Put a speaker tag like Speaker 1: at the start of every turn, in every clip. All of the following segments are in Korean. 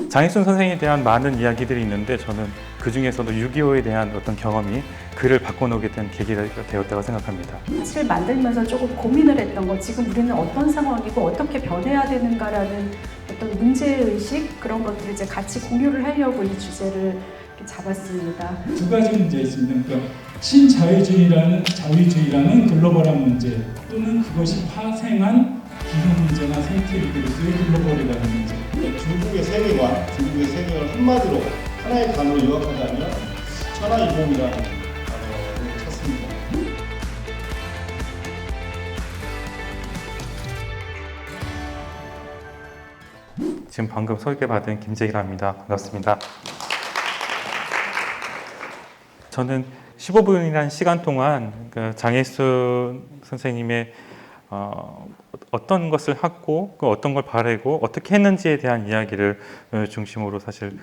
Speaker 1: 장익순 선생에 대한 많은 이야기들이 있는데 저는 그 중에서도 6.25에 대한 어떤 경험이 그를 바꿔놓게 된 계기가 되었다고 생각합니다.
Speaker 2: 사실 만들면서 조금 고민을 했던 거, 지금 우리는 어떤 상황이고 어떻게 변해야 되는가라는 어떤 문제의식, 그런 것들을 이제 같이 공유를 하려고 이 주제를 이렇게 잡았습니다.
Speaker 3: 두 가지 문제 있습니다. 그러니까 자위주의라는 글로벌한 문제, 또는 그것이 파생한 기후 문제나 생태 위기로서의 글로벌이라는 문제.
Speaker 4: 중국의 세계관 한마디로 하나의 단어로 요약하자면 천하이공이라는 단어를 찾습니다.
Speaker 1: 지금 방금 소개받은 김재희랍니다. 반갑습니다. 저는 15분이라는 시간 동안 장익순 선생님의 어떤 것을 하고 어떤 걸 바라고 어떻게 했는지에 대한 이야기를 중심으로 사실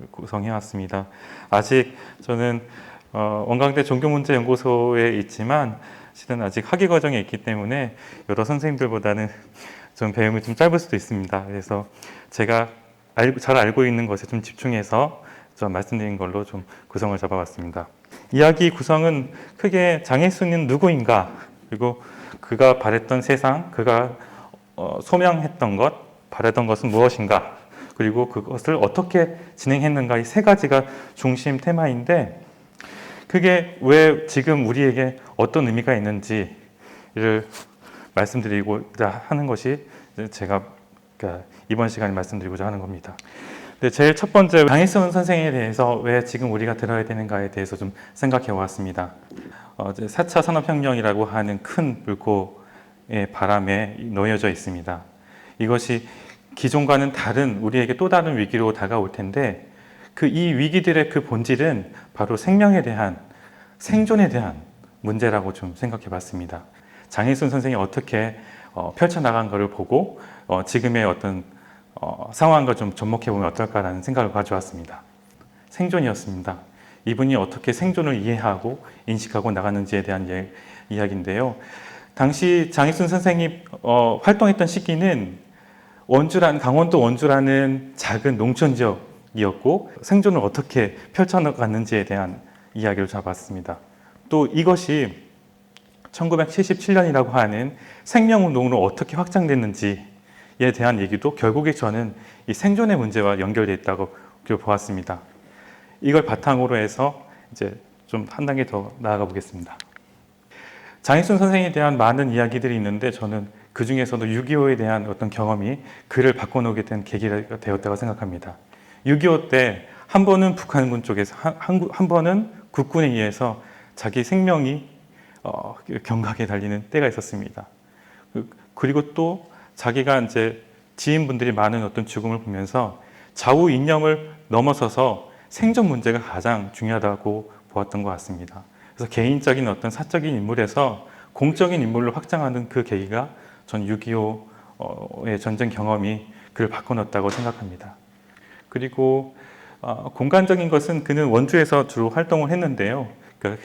Speaker 1: 구성해 왔습니다. 아직 저는 원광대 종교문제연구소에 있지만 실은 아직 학위 과정에 있기 때문에 여러 선생님들보다는 좀 배움이 좀 짧을 수도 있습니다. 그래서 제가 잘 알고 있는 것에 좀 집중해서 좀 말씀드린 걸로 좀 구성을 잡아봤습니다. 이야기 구성은 크게 장익순은 누구인가, 그리고 그가 바랬던 세상, 그가 소명했던 것, 바랬던 것은 무엇인가, 그리고 그것을 어떻게 진행했는가, 이 세 가지가 중심 테마인데 그게 왜 지금 우리에게 어떤 의미가 있는지를 말씀드리고자 하는 것이 제가 이번 시간에 말씀드리고자 하는 겁니다. 제일 첫 번째, 장익순 선생에 대해서 왜 지금 우리가 들어야 되는가에 대해서 좀 생각해 보았습니다. 4차 산업혁명이라고 하는 큰 물고의 바람에 놓여져 있습니다. 이것이 기존과는 다른, 우리에게 또 다른 위기로 다가올 텐데 이 위기들의 그 본질은 바로 생명에 대한, 생존에 대한 문제라고 좀 생각해 봤습니다. 장익순 선생이 어떻게 펼쳐나간 것을 보고 지금의 어떤 상황과 좀 접목해 보면 어떨까라는 생각을 가져왔습니다. 생존이었습니다. 이분이 어떻게 생존을 이해하고 인식하고 나가는지에 대한 이야기인데요. 당시 장익순 선생이 활동했던 시기는 강원도 원주라는 작은 농촌 지역이었고 생존을 어떻게 펼쳐나갔는지에 대한 이야기를 잡았습니다. 또 이것이 1977년이라고 하는 생명운동으로 어떻게 확장됐는지에 대한 얘기도 결국에 저는 이 생존의 문제와 연결되어 있다고 보았습니다. 이걸 바탕으로 해서 이제 좀 한 단계 더 나아가 보겠습니다. 장익순 선생에 대한 많은 이야기들이 있는데 저는 그 중에서도 6.25에 대한 어떤 경험이 그를 바꿔놓게 된 계기가 되었다고 생각합니다. 6.25 때 한 번은 북한군 쪽에서 한 번은 국군에 의해서 자기 생명이 경각에 달리는 때가 있었습니다. 그리고 또 자기가 이제 지인분들이 많은 어떤 죽음을 보면서 좌우 이념을 넘어서서 생존 문제가 가장 중요하다고 보았던 것 같습니다. 그래서 개인적인 어떤 사적인 인물에서 공적인 인물로 확장하는 그 계기가 전 6.25의 전쟁 경험이 그를 바꿔놓았다고 생각합니다. 그리고 공간적인 것은 그는 원주에서 주로 활동을 했는데요.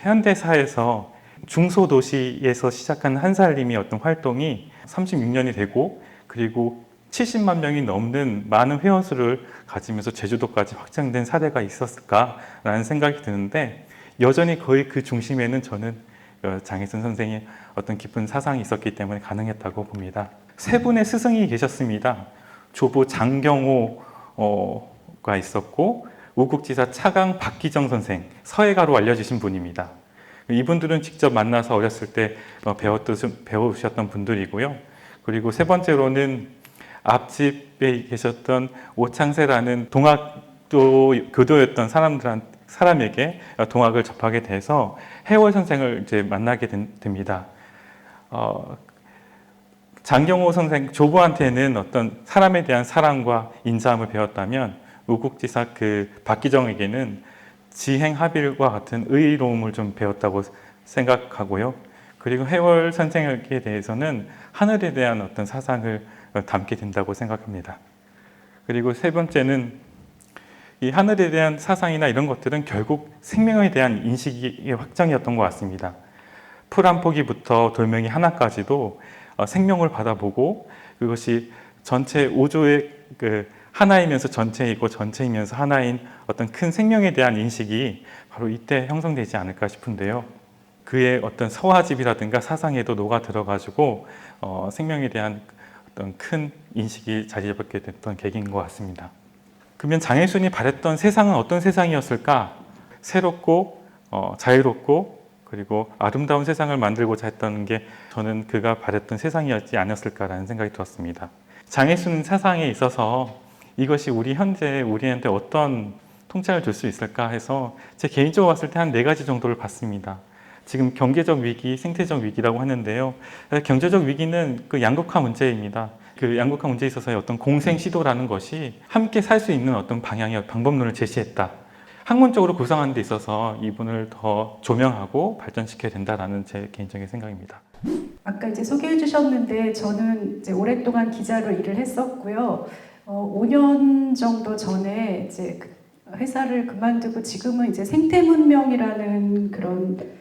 Speaker 1: 현대사에서 중소도시에서 시작한 한살림의 어떤 활동이 36년이 되고 그리고 70만 명이 넘는 많은 회원수를 가지면서 제주도까지 확장된 사례가 있었을까라는 생각이 드는데 여전히 거의 그 중심에는 저는 장익순 선생의 어떤 깊은 사상이 있었기 때문에 가능했다고 봅니다. 세 분의 스승이 계셨습니다. 조부 장경호가 있었고 우국지사 차강 박기정 선생, 서예가로 알려주신 분입니다. 이분들은 직접 만나서 어렸을 때 배우셨던 분들이고요. 그리고 세 번째로는 앞집에 계셨던 오창세라는 동학도 교도였던 사람에게 동학을 접하게 돼서 해월 선생을 이제 만나게 됩니다. 장경호 선생, 조부한테는 어떤 사람에 대한 사랑과 인자함을 배웠다면 우국지사 박기정에게는 지행합일과 같은 의로움을 좀 배웠다고 생각하고요. 그리고 해월 선생에게 대해서는 하늘에 대한 어떤 사상을 담게 된다고 생각합니다. 그리고 세 번째는 이 하늘에 대한 사상이나 이런 것들은 결국 생명에 대한 인식의 확장이었던 것 같습니다. 풀 한 포기부터 돌멩이 하나까지도 생명을 받아보고 그것이 전체 우주의 하나이면서 전체이고 전체이면서 하나인 어떤 큰 생명에 대한 인식이 바로 이때 형성되지 않을까 싶은데요. 그의 어떤 서화집이라든가 사상에도 녹아 들어가지고 생명에 대한 어떤 큰 인식이 자리 잡게 됐던 계기인 것 같습니다. 그러면 장혜순이 바랬던 세상은 어떤 세상이었을까? 새롭고 자유롭고 그리고 아름다운 세상을 만들고자 했던 게 저는 그가 바랬던 세상이었지 않았을까라는 생각이 들었습니다. 장혜순 사상에 있어서 이것이 우리 현재 우리한테 어떤 통찰을 줄 수 있을까 해서 제 개인적으로 봤을 때 한 4가지 정도를 봤습니다. 지금 경제적 위기, 생태적 위기라고 하는데요. 경제적 위기는 그 양극화 문제입니다. 그 양극화 문제에 있어서의 어떤 공생 시도라는 것이 함께 살 수 있는 어떤 방향의 방법론을 제시했다. 학문적으로 구성하는 데 있어서 이분을 더 조명하고 발전시켜야 된다라는 제 개인적인 생각입니다.
Speaker 2: 아까 이제 소개해 주셨는데 저는 이제 오랫동안 기자로 일을 했었고요. 5년 정도 전에 이제 회사를 그만두고 지금은 이제 생태문명이라는 그런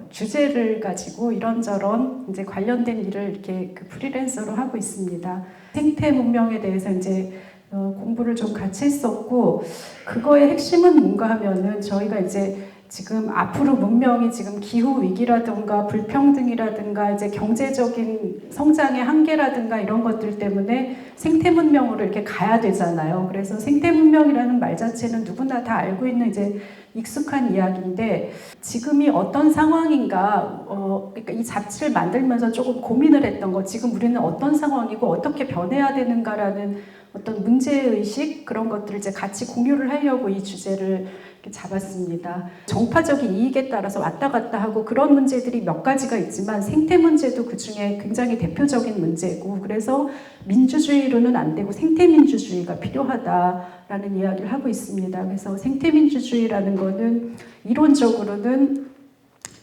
Speaker 2: 주제를 가지고 이런저런 이제 관련된 일을 이렇게 프리랜서로 하고 있습니다. 생태 문명에 대해서 이제 공부를 좀 같이 했었고 그거의 핵심은 뭔가 하면은 저희가 이제 지금 앞으로 문명이 지금 기후 위기라든가 불평등이라든가 이제 경제적인 성장의 한계라든가 이런 것들 때문에 생태 문명으로 이렇게 가야 되잖아요. 그래서 생태 문명이라는 말 자체는 누구나 다 알고 있는 이제 익숙한 이야기인데 지금이 어떤 상황인가 그러니까 이 잡지를 만들면서 조금 고민을 했던 거 지금 우리는 어떤 상황이고 어떻게 변해야 되는가라는 어떤 문제의식 그런 것들을 이제 같이 공유를 하려고 이 주제를 이렇게 잡았습니다. 정파적인 이익에 따라서 왔다 갔다 하고 그런 문제들이 몇 가지가 있지만 생태 문제도 그 중에 굉장히 대표적인 문제고 그래서 민주주의로는 안 되고 생태민주주의가 필요하다라는 이야기를 하고 있습니다. 그래서 생태민주주의라는 거는 이론적으로는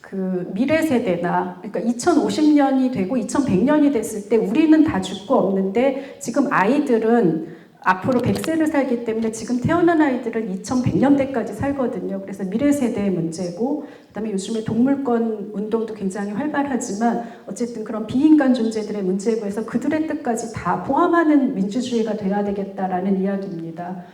Speaker 2: 그 미래 세대나 그러니까 2050년이 되고 2100년이 됐을 때 우리는 다 죽고 없는데 지금 아이들은 앞으로 100세를 살기 때문에 지금 태어난 아이들은 2100년대까지 살거든요. 그래서 미래 세대의 문제고 그다음에 요즘에 동물권 운동도 굉장히 활발하지만 어쨌든 그런 비인간 존재들의 문제고 해서 그들의 뜻까지 다 포함하는 민주주의가 돼야 되겠다라는 이야기입니다.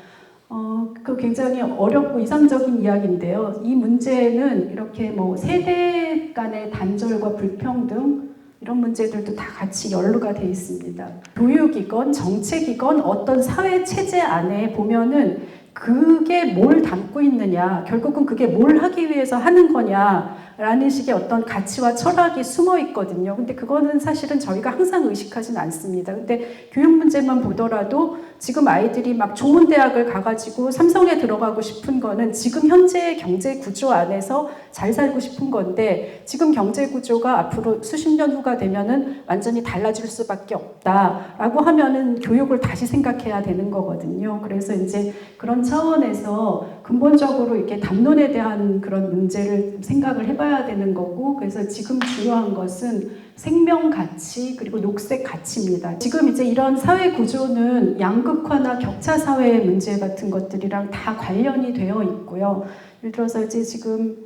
Speaker 2: 그 굉장히 어렵고 이상적인 이야기인데요. 이 문제는 이렇게 뭐 세대 간의 단절과 불평등 이런 문제들도 다 같이 연루가 돼 있습니다. 교육이건 정책이건 어떤 사회 체제 안에 보면은 그게 뭘 담고 있느냐, 결국은 그게 뭘 하기 위해서 하는 거냐라는 식의 어떤 가치와 철학이 숨어 있거든요. 근데 그거는 사실은 저희가 항상 의식하진 않습니다. 근데 교육 문제만 보더라도 지금 아이들이 막 좋은 대학을 가가지고 삼성에 들어가고 싶은 거는 지금 현재의 경제 구조 안에서 잘 살고 싶은 건데 지금 경제 구조가 앞으로 수십 년 후가 되면은 완전히 달라질 수밖에 없다라고 하면은 교육을 다시 생각해야 되는 거거든요. 그래서 이제 그런 차원에서 근본적으로 이렇게 담론에 대한 그런 문제를 생각을 해봐야 되는 거고 그래서 지금 중요한 것은 생명 가치 그리고 녹색 가치입니다. 지금 이제 이런 사회 구조는 양극화나 격차 사회의 문제 같은 것들이랑 다 관련이 되어 있고요. 예를 들어서 이제 지금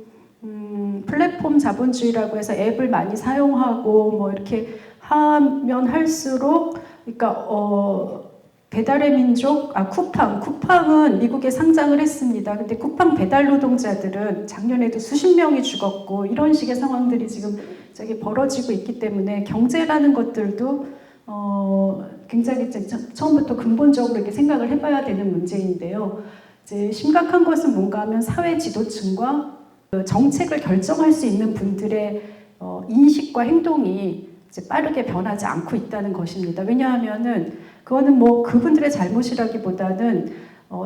Speaker 2: 플랫폼 자본주의라고 해서 앱을 많이 사용하고 뭐 이렇게 하면 할수록 그러니까 배달의 민족, 쿠팡은 미국에 상장을 했습니다. 근데 쿠팡 배달 노동자들은 작년에도 수십 명이 죽었고 이런 식의 상황들이 지금 저기 벌어지고 있기 때문에 경제라는 것들도 굉장히 처음부터 근본적으로 이렇게 생각을 해봐야 되는 문제인데요. 이제 심각한 것은 뭔가 하면 사회 지도층과 정책을 결정할 수 있는 분들의 인식과 행동이 이제 빠르게 변하지 않고 있다는 것입니다. 왜냐하면은 그거는 뭐 그분들의 잘못이라기보다는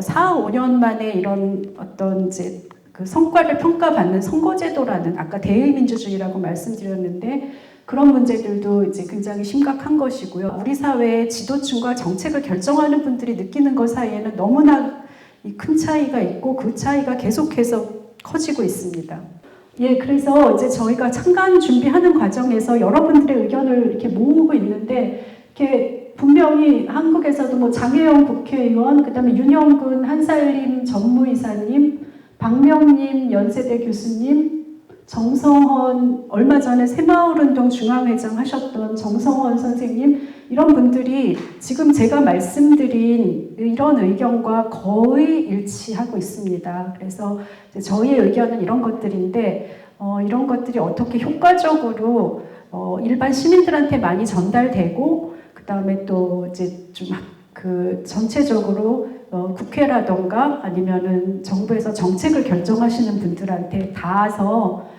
Speaker 2: 4, 5년 만에 이런 어떤 이제 그 성과를 평가받는 선거제도라는 아까 대의민주주의라고 말씀드렸는데 그런 문제들도 이제 굉장히 심각한 것이고요. 우리 사회의 지도층과 정책을 결정하는 분들이 느끼는 것 사이에는 너무나 큰 차이가 있고 그 차이가 계속해서 커지고 있습니다. 예, 그래서 이제 저희가 창간 준비하는 과정에서 여러분들의 의견을 이렇게 모으고 있는데 이렇게 분명히 한국에서도 뭐 장혜영 국회의원, 그다음에 윤영근 한살림 전무이사님, 박명림 연세대 교수님, 정성원, 얼마 전에 새마을운동 중앙회장 하셨던 정성원 선생님, 이런 분들이 지금 제가 말씀드린 이런 의견과 거의 일치하고 있습니다. 그래서 이제 저희의 의견은 이런 것들인데, 이런 것들이 어떻게 효과적으로 일반 시민들한테 많이 전달되고, 그 다음에 또 이제 좀 전체적으로 국회라던가 아니면은 정부에서 정책을 결정하시는 분들한테 닿아서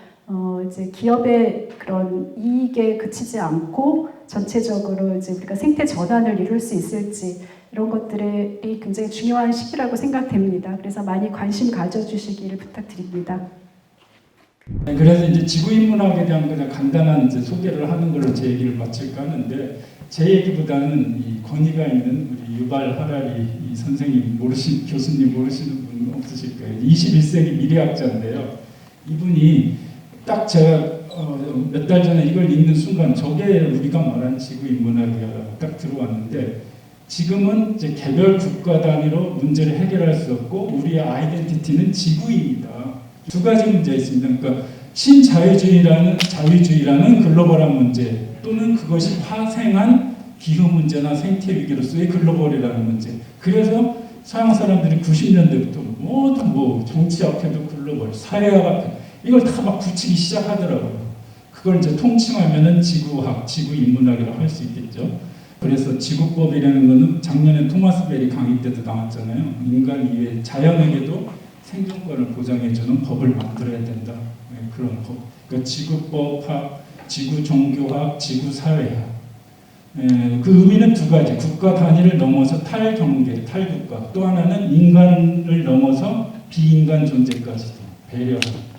Speaker 2: 이제 기업의 그런 이익에 그치지 않고 전체적으로 이제 우리가 생태 전환을 이룰 수 있을지, 이런 것들이 굉장히 중요한 시기라고 생각됩니다. 그래서 많이 관심 가져주시기를 부탁드립니다.
Speaker 3: 네, 그래서 이제 지구인문학에 대한 그냥 간단한 이제 소개를 하는 걸로 제 얘기를 마칠까 하는데, 제 얘기보다는 이 권위가 있는 우리 유발 하라리 이 선생님 교수님 모르시는 분 없으실 거예요. 21세기 미래학자인데요. 이분이 딱 제가 몇 달 전에 이걸 읽는 순간 저게 우리가 말하는 지구인문학이라고 딱 들어왔는데, 지금은 이제 개별 국가 단위로 문제를 해결할 수 없고 우리의 아이덴티티는 지구입니다. 두 가지 문제가 있습니다. 그러니까 신자유주의라는 글로벌한 문제, 또는 그것이 파생한 기후 문제나 생태 위기로서의 글로벌이라는 문제. 그래서 서양 사람들이 90년대부터 모든 정치학회도 글로벌, 사회학 앞에 이걸 다 막 붙이기 시작하더라고요. 그걸 이제 통칭하면은 지구학, 지구인문학이라고 할 수 있겠죠. 그래서 지구법이라는 거는 작년에 토마스 베리 강의 때도 나왔잖아요. 인간 이외 자연에게도 생존권을 보장해주는 법을 만들어야 된다. 네, 그런 법. 그러니까 지구법학, 지구종교학, 지구사회학. 그 의미는 두 가지. 국가 단위를 넘어서 탈경계, 탈국가. 또 하나는 인간을 넘어서 비인간 존재까지도 배려하는.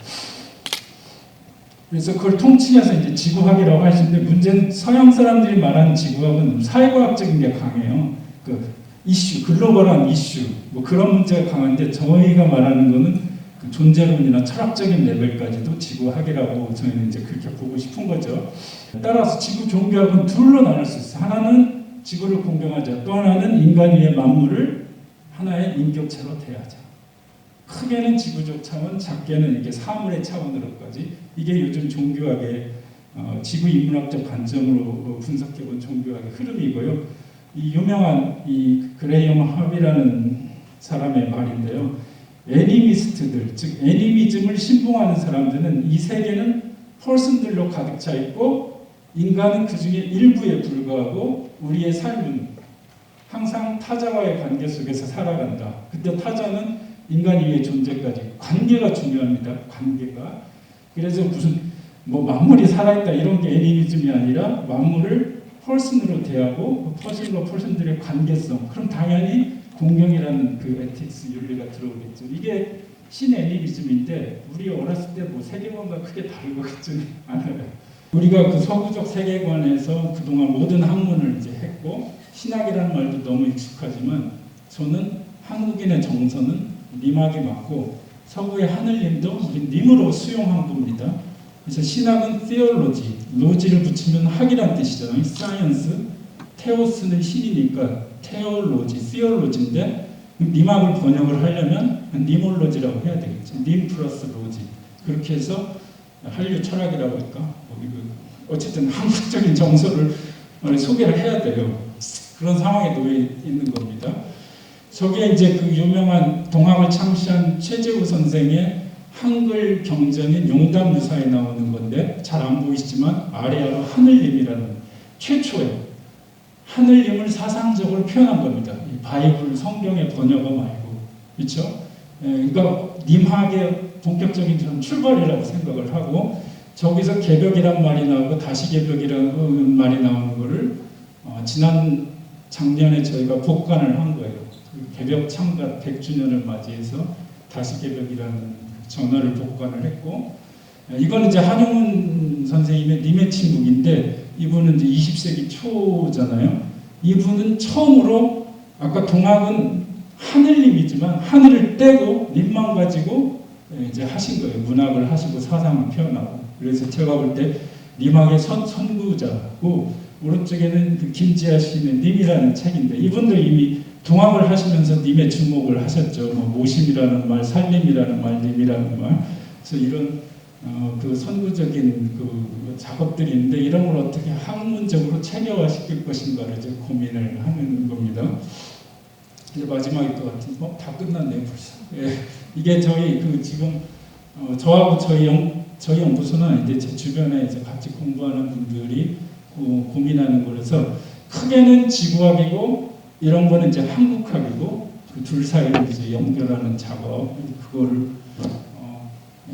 Speaker 3: 그래서 그걸 통칭해서 이제 지구학이라고 하시는데, 문제는 서양 사람들이 말하는 지구학은 사회과학적인 게 강해요. 그 이슈, 글로벌한 이슈, 그런 문제가 강한데, 저희가 말하는 거는 그 존재론이나 철학적인 레벨까지도 지구학이라고 저희는 이제 그렇게 보고 싶은 거죠. 따라서 지구 종교학은 둘로 나눌 수 있어요. 하나는 지구를 공경하자, 또 하나는 인간 위의 만물을 하나의 인격체로 대하자. 크게는 지구적 차원, 작게는 이게 사물의 차원으로까지. 이게 요즘 종교학의 지구 인문학적 관점으로 분석해본 종교학의 흐름이고요. 이 유명한 이 그레이엄 합이라는 사람의 말인데요. 애니미스트들, 즉 애니미즘을 신봉하는 사람들은 이 세계는 펄슨들로 가득 차 있고 인간은 그 중에 일부에 불과하고 우리의 삶은 항상 타자와의 관계 속에서 살아간다. 그때 타자는 인간 이외의 존재까지. 관계가 중요합니다. 관계가. 그래서 무슨 만물이 살아있다 이런 게 애니미즘이 아니라 만물을 펄슨으로 대하고 펄슨과 펄슨들의 관계성. 그럼 당연히 공경이라는 그 에틱스 윤리가 들어오겠죠. 이게 신애니미즘인데 우리 어렸을 때 세계관과 크게 다른 것 같지는 않아요. 우리가 그 서구적 세계관에서 그동안 모든 학문을 이제 했고 신학이라는 말도 너무 익숙하지만 저는 한국인의 정서는 님학이 맞고 서구의 하늘님도 우리 님으로 수용한 겁니다. 그래서 신학은 theology, 로지를 붙이면 학이란 뜻이잖아요. 사이언스, 테오스는 신이니까 테올로지, theology인데 님학을 번역을 하려면 님올로지라고 해야 되겠죠. 님 플러스 로지. 그렇게 해서 한류 철학이라고 할까? 어쨌든 한국적인 정서를 소개를 해야 돼요. 그런 상황에 놓여 있는 겁니다. 저게 이제 그 유명한 동학을 창시한 최재우 선생의 한글 경전인 용담유사에 나오는 건데 잘 안 보이시지만 아래로 하늘님이라는 최초의 하늘님을 사상적으로 표현한 겁니다. 이 바이블 성경의 번역어 말고. 그렇죠? 그러니까 님학의 본격적인 좀 출발이라고 생각을 하고 저기서 개벽이란 말이 나오고 다시 개벽이라는 말이 나오는 거를 작년에 저희가 복관을 한 거예요. 개벽 창간 100주년을 맞이해서 다시 개벽이라는 전어를 복관을 했고 이건 이제 한용운 선생님의 님의 침묵인데 이분은 이제 20세기 초잖아요. 이분은 처음으로 아까 동학은 하늘님이지만 하늘을 떼고 님만 가지고 이제 하신 거예요. 문학을 하시고 사상을 표현하고. 그래서 제가 볼 때 님학의 선구자고 오른쪽에는 그 김지아 시인의 님이라는 책인데 이분도 이미 동학을 하시면서 님의 주목을 하셨죠. 모심이라는 말, 살림이라는 말, 님이라는 말. 그래서 이런 그 선구적인 그 작업들이 있는데 이런 걸 어떻게 학문적으로 체계화시킬 것인가를 이제 고민을 하는 겁니다. 이제 마지막일 것 같은 다 끝났네요 벌써. 예, 이게 저희 그 지금 저하고 저희 연구소는 이제 제 주변에 이제 같이 공부하는 분들이 고민하는 거라서 크게는 지구학이고 이런 거는 이제 한국학이고 그 둘 사이를 이제 연결하는 작업 그거를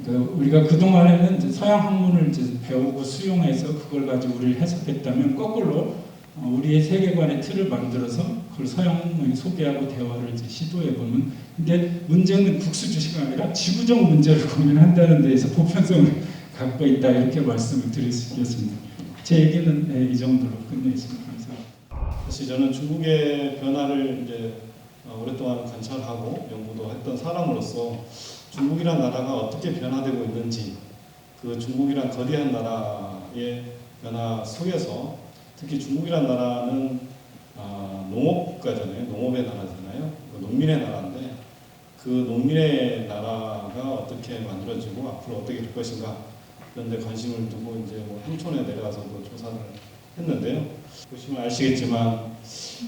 Speaker 3: 그러니까 우리가 그 동안에는 이제 서양 학문을 이제 배우고 수용해서 그걸 가지고 우리를 해석했다면 거꾸로 우리의 세계관의 틀을 만들어서 그걸 서양을 소개하고 대화를 이제 시도해 보면 근데 문제는 국수주시가 아니라 지구적 문제를 고민한다는 데에서 보편성을 갖고 있다 이렇게 말씀을 드릴 수 있겠습니다. 제 얘기는 네, 이 정도로 끝내겠습니다. 감사합니다.
Speaker 4: 사실 저는 중국의 변화를 이제 오랫동안 관찰하고 연구도 했던 사람으로서 중국이란 나라가 어떻게 변화되고 있는지 그 중국이란 거대한 나라의 변화 속에서 특히 중국이란 나라는 농업국가잖아요. 농업의 나라잖아요. 농민의 나라인데 그 농민의 나라가 어떻게 만들어지고 앞으로 어떻게 될 것인가 이런 데 관심을 두고 이제 뭐 향촌에 내려가서도 조사를 했는데요. 보시면 아시겠지만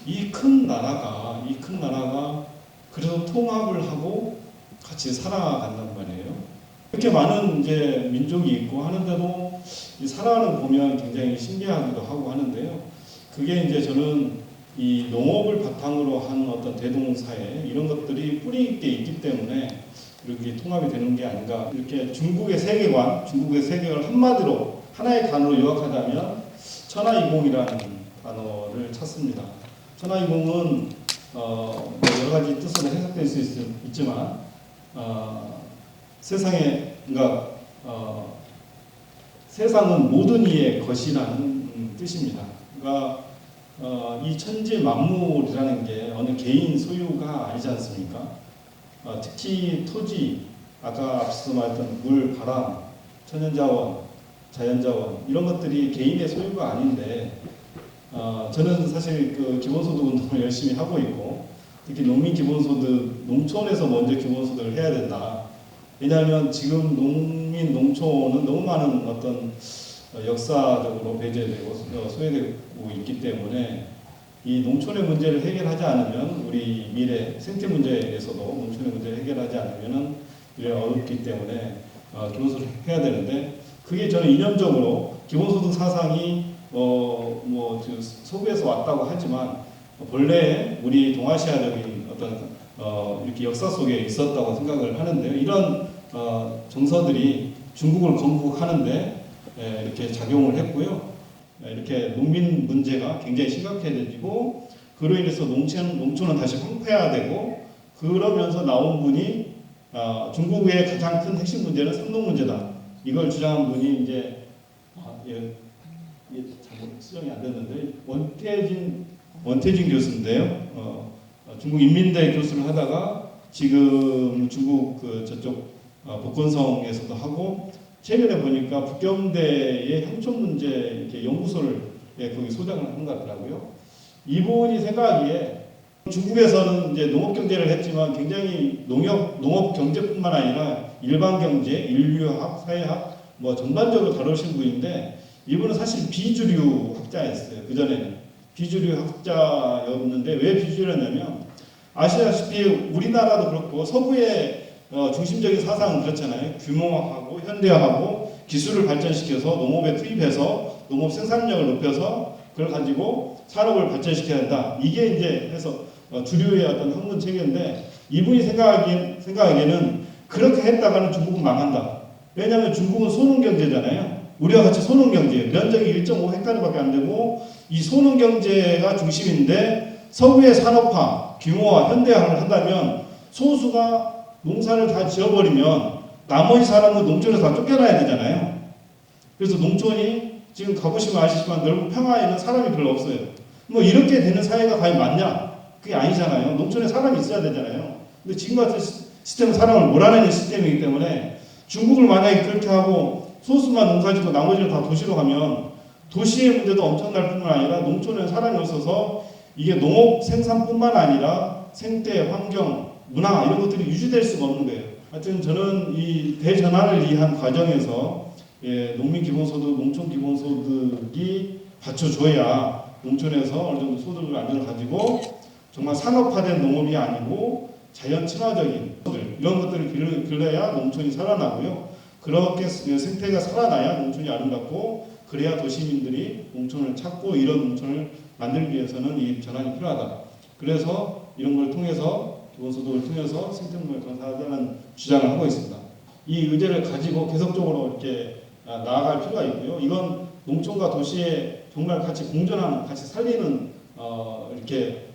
Speaker 4: 이 큰 나라가 그래도 통합을 하고 같이 살아간단 말이에요. 이렇게 많은 이제 민족이 있고 하는데도 이 살아가는 거 보면 굉장히 신기하기도 하고 하는데요. 그게 이제 저는 이 농업을 바탕으로 한 어떤 대동사회 이런 것들이 뿌리 있게 있기 때문에 이렇게 통합이 되는 게 아닌가. 이렇게 중국의 세계관을 한마디로 하나의 단어로 요약하자면 천하이공이라는 단어를 찾습니다. 천하이공은 여러 가지 뜻으로 해석될 수 있지만 세상은 모든 이의 것이라는 뜻입니다. 그러니까 이 천지 만물이라는 게 어느 개인 소유가 아니지 않습니까? 특히 토지, 아까 앞서 말했던 물, 바람, 천연자원, 자연자원 이런 것들이 개인의 소유가 아닌데 저는 사실 그 기본소득 운동을 열심히 하고 있고 특히 농민 기본소득, 농촌에서 먼저 기본소득을 해야 된다. 왜냐하면 지금 농민, 농촌은 너무 많은 어떤 역사적으로 배제되고 소외되고 있기 때문에 이 농촌의 문제를 해결하지 않으면 우리 미래 생태 문제에서도 농촌의 문제를 해결하지 않으면 미래가 어렵기 때문에 기본소득을 해야 되는데 그게 저는 이념적으로 기본소득 사상이 서구에서 왔다고 하지만 본래 우리 동아시아적인 어떤 이렇게 역사 속에 있었다고 생각을 하는데요. 이런 정서들이 중국을 건국하는데 이렇게 작용을 했고요. 이렇게 농민 문제가 굉장히 심각해지고 그로 인해서 농촌은 다시 황폐화되고 그러면서 나온 분이 중국의 가장 큰 핵심 문제는 삼농 문제다. 이걸 주장한 분이 이제 잘 수정이 안 됐는데 원태진 교수인데요. 중국 인민대 교수를 하다가 지금 중국 저쪽 복건성에서도 하고 최근에 보니까 북경대의 향촌 문제 이렇게 연구소를 거기 소장을 한 것 같더라고요. 이분이 생각하기에 중국에서는 이제 농업 경제를 했지만 굉장히 농업 경제뿐만 아니라 일반 경제, 인류학, 사회학 뭐 전반적으로 다루신 분인데 이분은 사실 비주류 학자였어요. 그 전에는 비주류 학자였는데 왜 비주류였냐면 아시다시피 우리나라도 그렇고 서구의 중심적인 사상은 그렇잖아요. 규모화하고 현대화하고 기술을 발전시켜서 농업에 투입해서 농업 생산력을 높여서 그걸 가지고 산업을 발전시켜야 한다. 이게 이제 해서 주류의 어떤 학문 체계인데 이분이 생각하기에는 그렇게 했다가는 중국은 망한다. 왜냐하면 중국은 소농 경제잖아요. 우리와 같이 소농 경제예요. 면적이 1.5헥타르밖에 안 되고 이 소농 경제가 중심인데 서구의 산업화, 규모화, 현대화를 한다면 소수가 농사를 다 지어버리면 나머지 사람은 농촌에서 다 쫓겨나야 되잖아요. 그래서 농촌이 지금 가보시면 아시지만 넓은 평화에는 사람이 별로 없어요. 뭐 이렇게 되는 사회가 과연 맞냐? 그게 아니잖아요. 농촌에 사람이 있어야 되잖아요. 근데 지금 같은 시스템은 사람을 몰아내는 시스템이기 때문에 중국을 만약에 그렇게 하고 소수만 농사짓고 나머지는 다 도시로 가면 도시의 문제도 엄청날 뿐만 아니라 농촌에는 사람이 없어서 이게 농업 생산뿐만 아니라 생태, 환경, 문화 이런 것들이 유지될 수가 없는 거예요. 하여튼 저는 이 대전환을 위한 과정에서 농민 기본소득, 농촌 기본소득이 받쳐줘야 농촌에서 어느 정도 소득을 안정을 가지고 정말 산업화된 농업이 아니고 자연 친화적인 이런 것들을 길러야 농촌이 살아나고요. 그렇게 생태가 살아나야 농촌이 아름답고 그래야 도시민들이 농촌을 찾고 이런 농촌을 만들기 위해서는 이 전환이 필요하다. 그래서 이런 걸 통해서 기본소득을 통해서 생태문화를 건설하자는 주장을 하고 있습니다. 이 의제를 가지고 계속적으로 이렇게 나아갈 필요가 있고요. 이건 농촌과 도시에 정말 같이 공존하는, 같이 살리는 이렇게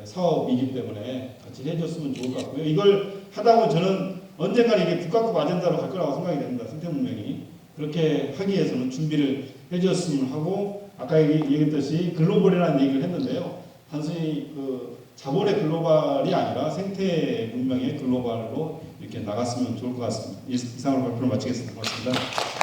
Speaker 4: 사업이기 때문에 같이 해줬으면 좋을 것 같고요. 이걸 하다 보면 저는 언젠가 이게 국가급 아젠다로 갈 거라고 생각이 됩니다. 생태문명이. 그렇게 하기 위해서는 준비를 해줬으면 하고 아까 얘기했듯이 글로벌이라는 얘기를 했는데요. 단순히 그 자본의 글로벌이 아니라 생태 문명의 글로벌로 이렇게 나갔으면 좋을 것 같습니다. 이상으로 발표를 마치겠습니다. 고맙습니다.